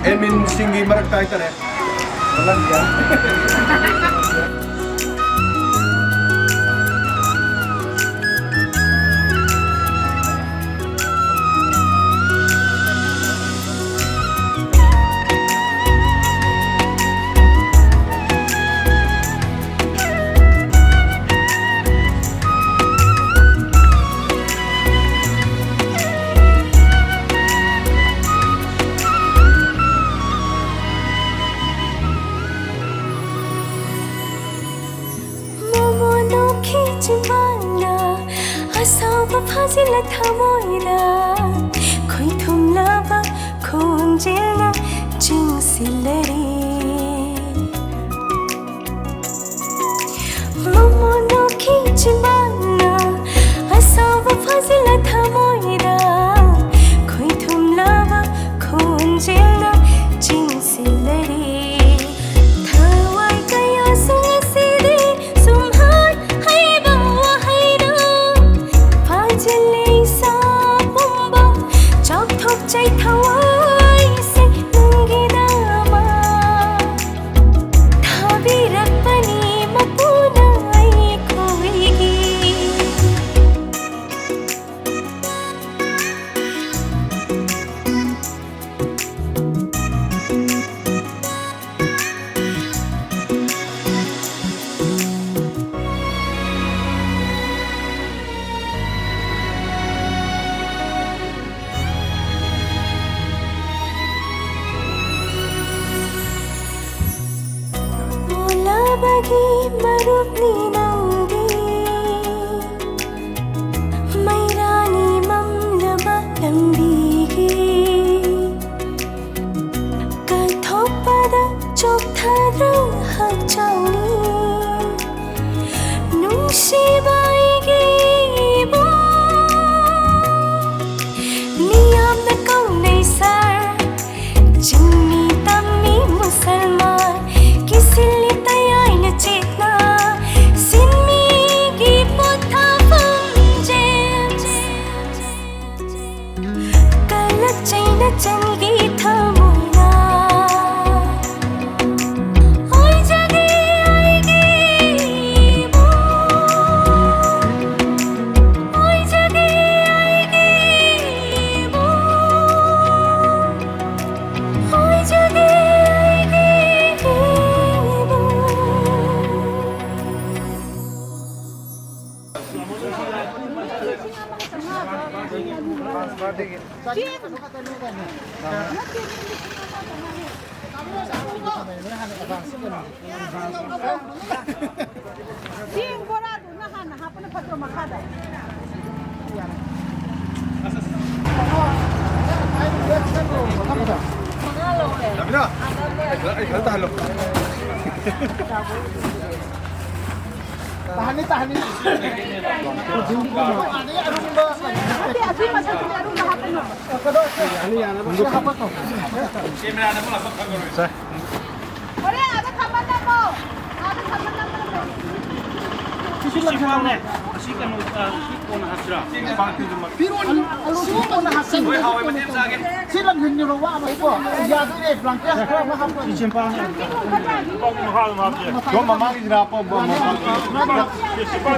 Elmin Marak Titan. Fazila thamoira khoi thumlaba khonjelna chingsilari momono khichbana asaba fazila thamoira khoi thumlaba khonjelna chingsilari thawai kaya sungasiri sumhan haiba wahaira Chai thawai se nungidama thabi rakpani mapuna ai khoigi bagi marupni nangdi mairani mamlaba lambigi kathopada chokthara hakchauni nungsibaigi bo niyam na kaunai sar jingmi tammi musalman kisili चेतना सिन्मी की पुथा फंजे कल चैन चंगी थमुना ओय जगे आएगी वो ओय जगे आएगी वो ओय जगे Tahan.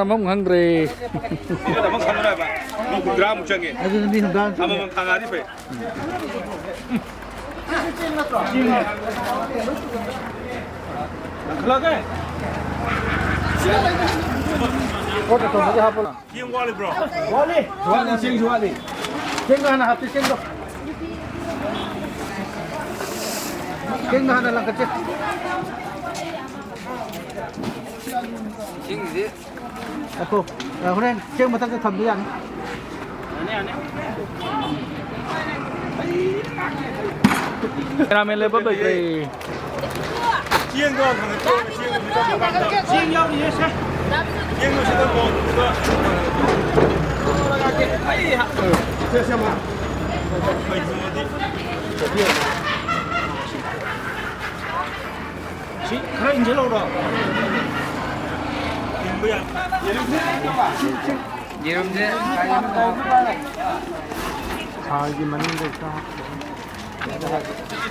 I'm hungry. What is it? Kim Wally, bro. Wally. Tinggal hati tinggal. Tinggal lang kecil. Singzi. Ako, kemudian ceng matang ke kambian. Ramen level baik. Chiên cơ, chiên nhau đi xe. Chiên nó sẽ có một cơ. Xe xem mà. Chị, khai hình chế lâu rồi. Girum je. 아, 이게 맞는 걸까?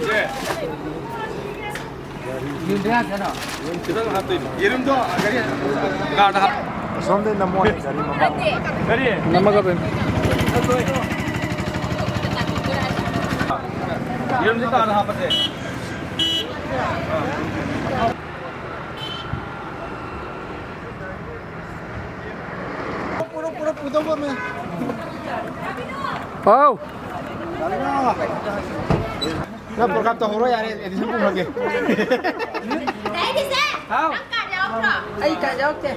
이제 Yun ano? 그다음 합도 이름도 가다 합. Something in the morning. 그리. Namagapin. 이름도 가다 합대. Puro puto mo man. Wow! Na program to horo yare edition ko lage. Đấy đi xe. Không. Cả nhóm rồi. Ay, kaya okay.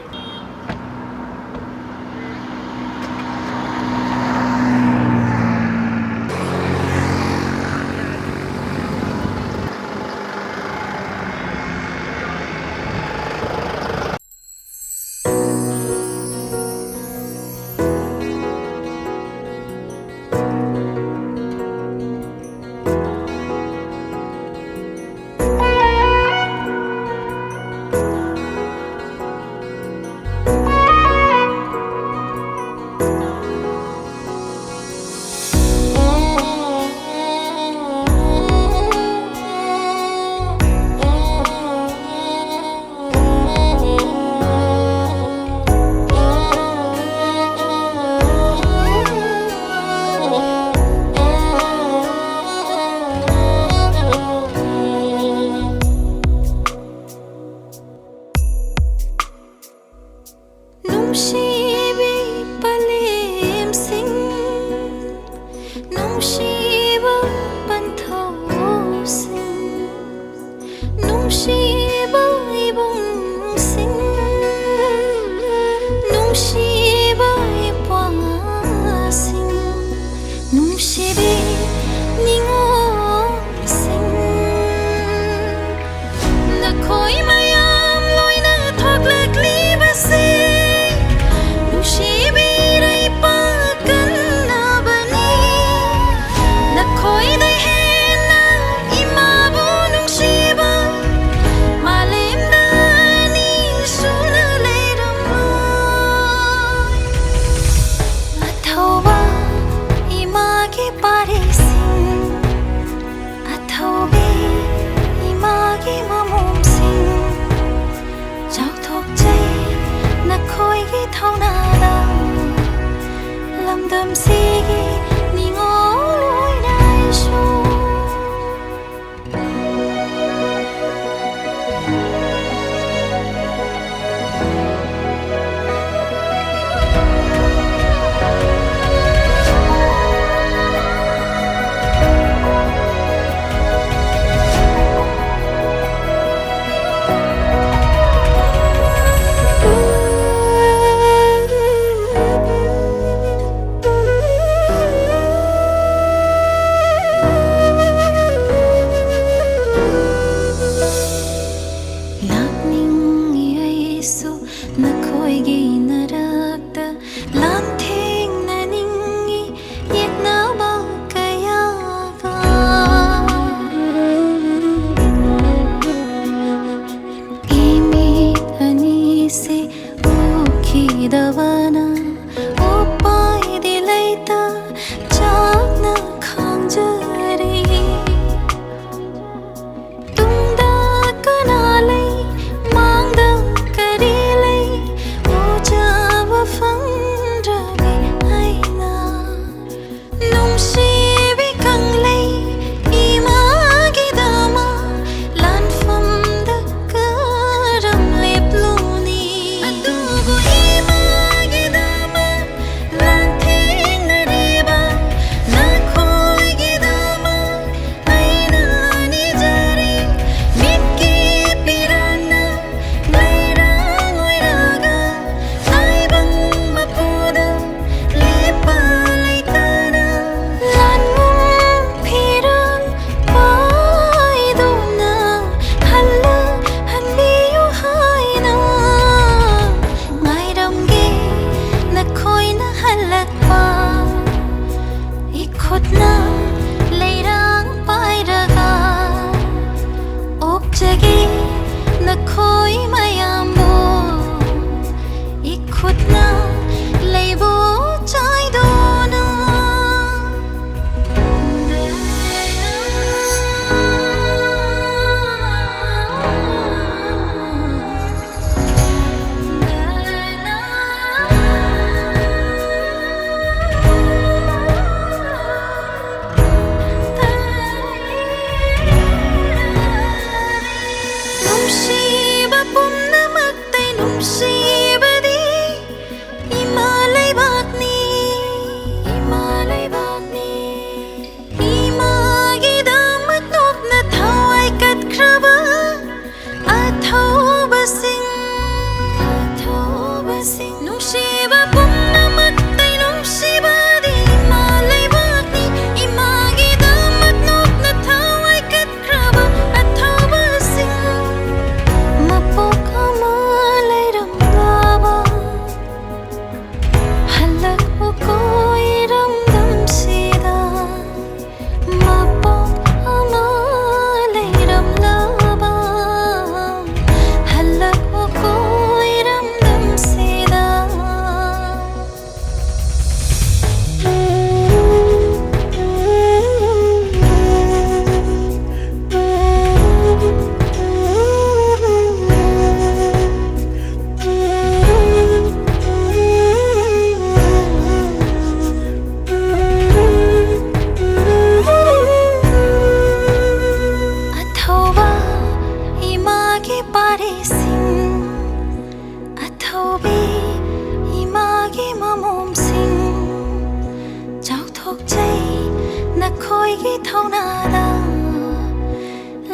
gi thau na da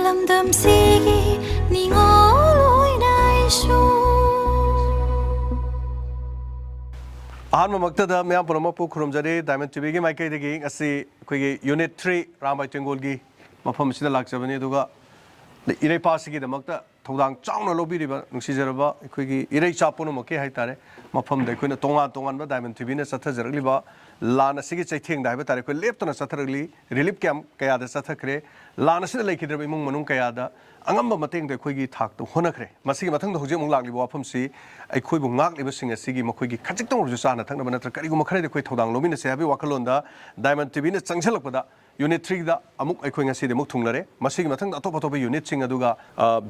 lam dam si gi ni ngoloi nai shu ꯑꯍꯥꯟꯕ ꯃꯛꯇꯗ ꯃꯌꯥꯝ ꯄꯨꯝꯅꯃꯛꯄꯨ ꯈꯨꯔꯨꯝꯖꯔꯤ diamond ꯇꯤꯚꯤꯒꯤ ꯃꯥꯏꯀꯩꯗꯒꯤ ꯉꯁꯤ ꯑꯩꯈꯣꯏꯒꯤ unit 3 ꯔꯥꯝꯕꯥꯏ ꯇꯦꯡꯒꯣꯜꯒꯤ ꯃꯐꯝ ꯑꯁꯤꯗ ꯂꯥꯛꯆꯕꯅꯤ ꯑꯗꯨꯒ ꯏꯔꯩꯄꯥꯛꯁꯤꯒꯤꯗꯃꯛꯇ ꯊꯧꯗꯥꯡ ꯆꯥꯎꯅ ꯂꯧꯕꯤꯔꯤꯕ ꯅꯨꯡꯁꯤꯖꯔꯕ ꯑꯩꯈꯣꯏꯒꯤ ꯏꯔꯩꯆꯥ ꯄꯨꯝꯅꯃꯛꯀꯤ ꯍꯥꯏꯇꯥꯔꯦ ꯃꯐꯝꯗ ꯑꯩꯈꯣꯏꯅ ꯇꯣꯉꯥꯟ ꯇꯣꯉꯥꯟꯕ ꯗꯥꯏꯃꯟ ꯇꯤꯚꯤꯅ ꯆꯠꯊꯖꯔꯛꯂꯤꯕ ꯂꯥꯟ ꯑꯁꯤꯒꯤ ꯆꯩꯊꯦꯡꯗ ꯍꯥꯏꯕ ꯇꯥꯔꯦ ꯑꯩꯈꯣꯏ ꯂꯦꯞꯇꯅ ꯆꯠꯊꯔꯛꯂꯤ ꯔꯤꯂꯤꯐ ꯀꯦꯝꯞ ꯀꯌꯥꯗ ꯆꯠꯊꯈ꯭ꯔꯦ ꯂꯥꯟ ꯑꯁꯤꯗ ꯂꯩꯈꯤꯗ꯭ꯔꯕ ꯏꯃꯨꯡ ꯃꯅꯨꯡ ꯀꯌꯥꯗ ꯑꯉꯝꯕ ꯃꯇꯦꯡꯗ ꯑꯩꯈꯣꯏꯒꯤ ꯊꯥꯛꯇ ꯍꯣꯠꯅꯈ꯭ꯔꯦ ꯃꯁꯤꯒꯤ ꯃꯊꯪꯗ ꯍꯧꯖꯤꯛ ꯑꯃꯨꯛ ꯂꯥꯛꯂꯤꯕ ꯋꯥꯐꯝꯁꯤ ꯑꯩꯈꯣꯏꯕꯨ ꯉꯥꯛꯂꯤꯕꯁꯤꯡ ꯑꯁꯤꯒꯤ ꯃꯈꯣꯏꯒꯤ ꯈꯖꯤꯛꯇꯪ ꯑꯣꯏꯔꯁꯨ ꯆꯥꯅ ꯊꯛꯅꯕ ꯅꯠꯇ꯭ꯔꯒ ꯀꯔꯤꯒꯨꯝꯕ ꯈꯔꯗꯤ ꯑꯩꯈꯣꯏ ꯊꯧꯗꯥꯡ ꯂꯧꯃꯤꯟꯅꯁꯦ ꯍꯥꯏꯕꯒꯤ ꯋꯥꯈꯜꯂꯣꯟꯗ ꯗꯥꯏꯃꯟ ꯇꯤꯚꯤꯅ ꯆꯪꯁꯤꯜꯂꯛꯄꯗ ꯌꯨꯅꯤꯠ 3ꯗ ꯑꯃꯨꯛ ꯑꯩꯈꯣꯏ ꯉꯁꯤꯗꯤ ꯑꯃꯨꯛ ꯊꯨꯡꯂꯔꯦ ꯃꯁꯤꯒꯤ ꯃꯊꯪꯗ ꯑꯇꯣꯞ ꯑꯇꯣꯞꯄ ꯌꯨꯅꯤꯠꯁꯤꯡ ꯑꯗꯨꯒ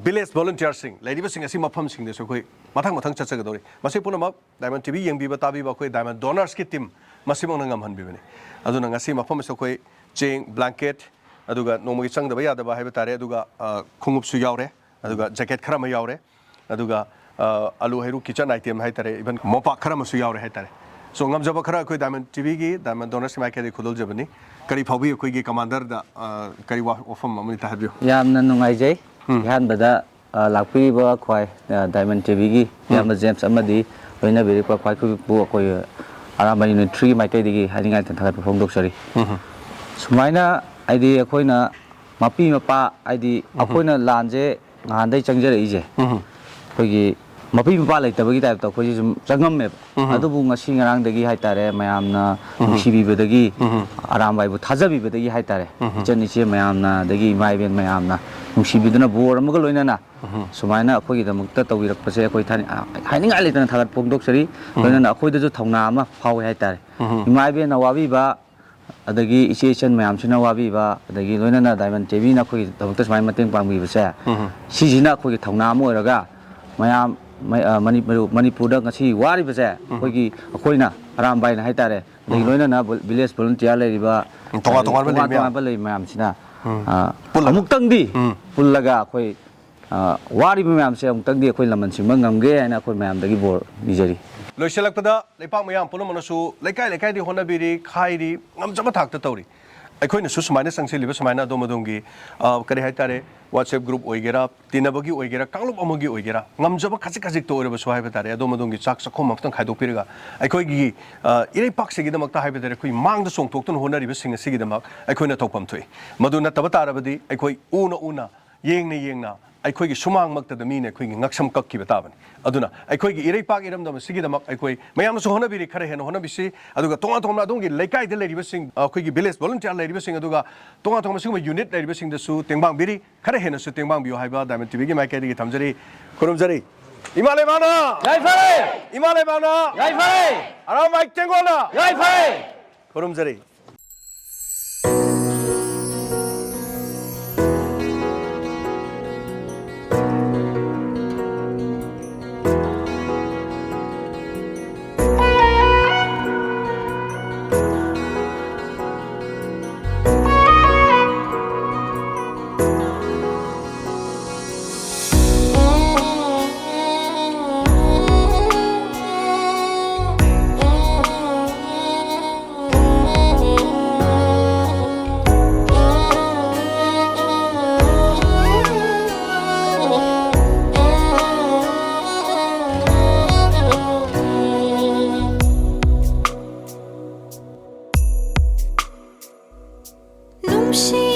ꯚꯤꯂꯦꯖ ꯚꯣꯂꯨꯟꯇꯤꯌꯔꯁꯤꯡ ꯂꯩꯔꯤꯕꯁꯤꯡ ꯑꯁꯤ ꯃꯐꯝꯁꯤꯡꯗꯁꯨ ꯑꯩꯈꯣꯏ ꯃꯊꯪ ꯆꯠꯆꯒꯗꯧꯔꯤ ꯃꯁꯤ ꯄꯨꯝꯅꯃꯛ ꯗꯥꯏꯃꯟ ꯇꯤꯚꯤ ꯌꯦꯡꯕꯤꯕ ꯇꯥꯕꯤꯕ ꯑꯩꯈꯣꯏ ꯗꯥꯏꯃꯟ ꯗꯣꯅꯔꯁꯀꯤ ꯇꯤꯝ ꯃꯁꯤꯃꯛꯅ ꯉꯝꯍꯟꯕꯤꯕꯅꯤ ꯑꯗꯨꯅ ꯉꯁꯤ ꯃꯐꯝ ꯑꯁꯤꯗ ꯑꯩꯈꯣꯏ ꯆꯦꯡ ꯕ꯭ꯂꯥꯡꯀꯦꯠ ꯑꯗꯨꯒ ꯅꯣꯡꯃꯒꯤ ꯆꯪꯗꯕ ꯌꯥꯗꯕ ꯍꯥꯏꯕ ꯇꯥꯔꯦ ꯑꯗꯨꯒ ꯈꯣꯡꯎꯞꯁꯨ ꯌꯥꯎꯔꯦ ꯑꯗꯨꯒ ꯖꯦꯀꯦꯠ ꯈꯔ ꯑꯃ ꯌꯥꯎꯔꯦ ꯑꯗꯨꯒ ꯑꯂꯨ ꯍꯩꯔꯨ ꯀꯤꯆꯟ ꯑꯥꯏꯇꯦꯝ ꯍꯥꯏꯇꯥꯔꯦ ꯏꯚꯟ ꯃꯣꯄꯥꯛ ꯈꯔ ꯑꯃꯁꯨ ꯌꯥꯎꯔꯦ ꯍꯥꯏꯇꯥꯔꯦ ꯁꯣ ꯉꯝꯖꯕ ꯈꯔ ꯑꯩꯈꯣꯏ ꯗꯥꯏꯃꯟ ꯇꯤꯚꯤꯒꯤ ꯗꯥꯏꯃꯟ ꯗꯣꯅꯔꯁꯀꯤ ꯃꯥꯏꯀꯩꯗꯒꯤ ꯈꯨꯗꯣꯜꯖꯕꯅꯤ ꯀꯔꯤ ꯐꯥꯎꯕꯤ ꯑꯩꯈꯣꯏꯒꯤ ꯀꯃꯥꯟꯗꯔꯗ ꯀꯔꯤ ꯋꯥꯐꯝ ꯑꯃꯅꯤ ꯍꯥꯏꯕꯤꯌꯨ ꯌꯥꯝꯅ ꯅꯨꯡꯉꯥꯏꯖꯩ ꯑꯍꯥꯟꯕꯗ ꯂꯥꯛꯄꯤꯔꯤꯕ ꯈ꯭ꯋꯥꯏ ꯗꯥꯏꯃꯟ ꯇꯤꯚꯤꯒꯤ ꯏꯌꯥꯝꯕ ꯖꯦꯝꯁ ꯑꯃꯗꯤ ꯂꯣꯏꯅꯕꯤꯔꯤꯕ ꯈ꯭ꯋꯥꯏꯈꯨꯕꯨ ꯑꯩꯈꯣꯏ ꯑꯔꯥꯟꯕ ꯌꯨꯅꯤꯠ 3ꯒꯤ ꯃꯥꯏꯀꯩꯗꯒꯤ ꯍꯥꯏꯅꯤꯡꯉꯥꯏ ꯊꯥꯒꯠꯄ ꯐꯣꯡꯗꯣꯛꯆꯔꯤ ꯁꯨꯃꯥꯏꯅ ꯍꯥꯏꯗꯤ ꯑꯩꯈꯣꯏꯅ ꯃꯄꯤ ꯃꯄꯥ ꯍꯥꯏꯗꯤ ꯑꯩꯈꯣꯏꯅ ꯂꯥꯟꯁꯦ ꯅꯍꯥꯟꯗꯩ ꯆꯪꯖꯔꯛꯏꯁꯦ ꯑꯩꯈꯣꯏꯒꯤ ꯃꯄꯤ ꯃꯄꯥ ꯂꯩꯇꯕꯒꯤ ꯇꯥꯏꯞꯇ ꯑꯩꯈꯣꯏꯁꯦ ꯁꯨꯝ ꯆꯪꯉꯝꯃꯦꯕ ꯑꯗꯨꯕꯨ ꯉꯁꯤ ꯉꯔꯥꯡꯗꯒꯤ ꯍꯥꯏꯇꯥꯔꯦ ꯃꯌꯥꯝꯅ ꯅꯨꯡꯁꯤꯕꯤꯕꯗꯒꯤ ꯑꯔꯥꯝꯕꯥꯏꯕꯨ ꯊꯥꯖꯕꯤꯕꯗꯒꯤ ꯍꯥꯏꯇꯥꯔꯦ ꯏꯆꯟ ꯏꯆꯦ ꯃꯌꯥꯝꯅ ꯑꯗꯒꯤ ꯏꯃꯥ ꯏꯕꯦꯟ ꯃꯌꯥꯝꯅ ꯅꯨꯡꯁꯤꯕꯤꯗꯨꯅ ꯕꯣꯔ ꯑꯃꯒ ꯂꯣꯏꯅꯅ ꯁꯨꯃꯥꯏꯅ ꯑꯩꯈꯣꯏꯒꯤꯗꯃꯛꯇ ꯇꯧꯕꯤꯔꯛꯄꯁꯦ ꯑꯩꯈꯣꯏ ꯍꯥꯏꯅꯤꯡꯉꯥꯏ ꯂꯩꯇꯅ ꯊꯥꯒꯠꯄ ꯐꯣꯡꯗꯣꯛꯆꯔꯤ ꯂꯣꯏꯅꯅ ꯑꯩꯈꯣꯏꯗꯁꯨ ꯊꯧꯅꯥ ꯑꯃ ꯐꯥꯎꯋꯦ ꯍꯥꯏꯇꯥꯔꯦ ꯏꯃꯥ ꯏꯕꯦꯟꯅ ꯋꯥꯕꯤꯕ ꯑꯗꯒꯤ ꯏꯆꯦ ꯏꯆꯟ ꯃꯌꯥꯝꯁꯤꯅ ꯋꯥꯕꯤꯕ ꯑꯗꯒꯤ ꯂꯣꯏꯅꯅ ꯗꯥꯏꯃꯟ ꯇꯤꯚꯤꯅ ꯑꯩꯈꯣꯏꯒꯤꯗꯃꯛꯇ ꯁꯨꯃꯥꯏꯅ ꯃꯇꯦꯡ ꯄꯥꯡꯕꯤꯕꯁꯦ ꯁꯤꯁꯤꯅ ꯑꯩꯈꯣꯏꯒꯤ ꯊꯧꯅꯥ ꯑꯃ ꯑꯣꯏꯔꯒ ꯃꯌꯥꯝ ꯃꯅꯤꯄꯨꯔꯗ ꯉꯁꯤ ꯋꯥꯔꯤꯕꯁꯦ ꯑꯩꯈꯣꯏꯅ ꯑꯔꯥꯝꯕꯥꯏꯅ ꯍꯥꯏꯇꯥꯔꯦ ꯑꯗꯒꯤ ꯂꯣꯏꯅꯅ ꯚꯤꯂꯦꯖ ꯚꯣꯂꯨꯟꯇꯤꯌꯔ ꯂꯩꯔꯤꯕ ꯇꯣꯉꯥꯟ ꯇꯣꯉꯥꯟꯕ ꯂꯩꯔꯤꯕ ꯃꯌꯥꯝꯁꯤꯅ ꯑꯃꯨꯛꯇꯪꯗꯤ ꯄꯨꯜꯂꯒ ꯑꯩꯈꯣꯏ ꯋꯥꯔꯤꯕ ꯃꯌꯥꯝꯁꯦ ꯑꯃꯨꯛꯇꯪꯗꯤ ꯑꯩꯈꯣꯏ ꯂꯃꯟ ꯁꯤꯡꯕ ꯉꯝꯒꯦ ꯍꯥꯏꯅ ꯑꯩꯈꯣꯏ ꯃꯌꯥꯝꯗꯒꯤ ꯕꯣꯔ ꯅꯤꯖꯔꯤ ꯂꯣꯏꯁꯤꯜꯂꯛꯄꯗ ꯂꯩꯄꯥꯛ ꯃꯌꯥꯝ ꯄꯨꯝꯅꯃꯛꯅꯁꯨ ꯂꯩꯀꯥꯏꯗꯤ ꯍꯣꯠꯅꯕꯤꯔꯤ ꯈꯥꯏꯔꯤ ꯉꯝꯖꯕ ꯊꯥꯛꯇ ꯇꯧꯔꯤ ꯑꯩꯈꯣꯏꯅꯁꯨ ꯁꯨꯃꯥꯏꯅ ꯆꯪꯁꯤꯜꯂꯤꯕ ꯁꯨꯃꯥꯏꯅ ꯑꯗꯣꯝ ꯑꯗꯣꯝꯒꯤ ꯀꯔꯤ ꯍꯥꯏꯇꯥꯔꯦ ꯋꯥꯠꯁꯑꯦꯞ ꯒ꯭ꯔꯨꯞ ꯑꯣꯏꯒꯦꯔꯥ ꯇꯤꯟꯅꯕꯒꯤ ꯑꯣꯏꯒꯦꯔꯥ ꯀꯥꯡꯂꯨꯞ ꯑꯃꯒꯤ ꯑꯣꯏꯒꯦꯔꯥ ꯉꯝꯖꯕ ꯈꯖꯤꯛꯇ ꯑꯣꯏꯔꯕꯁꯨ ꯍꯥꯏꯕ ꯇꯥꯔꯦ ꯑꯗꯣꯝ ꯑꯗꯣꯝꯒꯤ ꯆꯥꯛ ꯆꯥꯛꯈꯨꯝ ꯑꯃꯇꯪ ꯈꯥꯏꯗꯣꯛꯄꯤꯔꯒ ꯑꯩꯈꯣꯏꯒꯤ ꯏꯔꯩꯄꯥꯛꯁꯤꯒꯤꯗꯃꯛꯇ ꯍꯥꯏꯕ ꯇꯥꯔꯦ ꯑꯩꯈꯣꯏ ꯃꯥꯡꯗ ꯆꯣꯡꯊꯣꯛꯇꯨꯅ ꯍꯣꯠꯅꯔꯤꯕꯁꯤꯡ ꯑꯁꯤꯒꯤꯗꯃꯛ ꯑꯩꯈꯣꯏꯅ ꯇꯧꯐꯝ ꯊꯣꯛꯏ ꯃꯗꯨ ꯅꯠꯇꯕ ꯇꯥꯔꯕꯗꯤ ꯑꯩꯈꯣꯏ ꯎꯅ ꯌꯦꯡꯅ ꯑꯩꯈꯣꯏꯒꯤ ꯁꯨꯃꯥꯡꯃꯛꯇꯗ ꯃꯤꯅ ꯑꯩꯈꯣꯏꯒꯤ ꯉꯛꯁꯝ ꯀꯛꯈꯤꯕ ꯇꯥꯕꯅꯤ ꯑꯗꯨꯅ ꯑꯩꯈꯣꯏꯒꯤ ꯏꯔꯩꯄꯥꯛ ꯏꯔꯝꯗꯝ ꯑꯁꯤꯒꯤꯗꯃꯛ ꯑꯩꯈꯣꯏ ꯃꯌꯥꯝꯅꯁꯨ ꯍꯣꯠꯅꯕꯤꯔꯤ ꯈꯔ ꯍꯦꯟꯅ ꯍꯣꯠꯅꯕꯤꯁꯤ ꯑꯗꯨꯒ ꯇꯣꯉꯥꯟ ꯇꯣꯉꯥꯟꯕ ꯑꯗꯣꯝꯒꯤ ꯂꯩꯀꯥꯏꯗ ꯂꯩꯔꯤꯕꯁꯤꯡ ꯑꯩꯈꯣꯏꯒꯤ ꯚꯤꯂꯦꯖ ꯚꯣꯂꯨꯟꯇꯤꯌꯔ ꯂꯩꯔꯤꯕꯁꯤꯡ ꯑꯗꯨꯒ ꯇꯣꯉꯥꯟ ꯇꯣꯉꯥꯟꯕ ꯁꯤꯒꯨꯝꯕ ꯌꯨꯅꯤꯠ ꯂꯩꯔꯤꯕꯁꯤꯡꯗꯁꯨ ꯇꯦꯡꯕꯥꯡꯕꯤꯔꯤ ꯈꯔ ꯍꯦꯟꯅꯁꯨ ꯇꯦꯡꯕꯥꯡꯕꯤꯌꯨ ꯍꯥꯏꯕ ꯗꯥꯏꯃꯟ ꯇꯤꯚꯤꯒꯤ ꯃꯥꯏꯀꯩꯗꯒꯤ ꯊꯝꯖꯔꯤ ꯈꯨꯔꯨꯝꯖꯔꯤ ꯏꯃꯥ ꯂꯩꯕꯥꯛꯅ ꯌꯥꯏꯐꯔꯦ ꯏꯃꯥ ꯂꯩꯕꯥꯛꯅ ꯌꯥꯏꯐꯔꯦ ꯑꯔꯥꯝꯕꯥꯏ ꯇꯦꯡꯒꯣꯜꯅ ꯌꯥꯏꯐꯔꯦ ꯈꯨꯔꯨꯝꯖꯔꯤ nung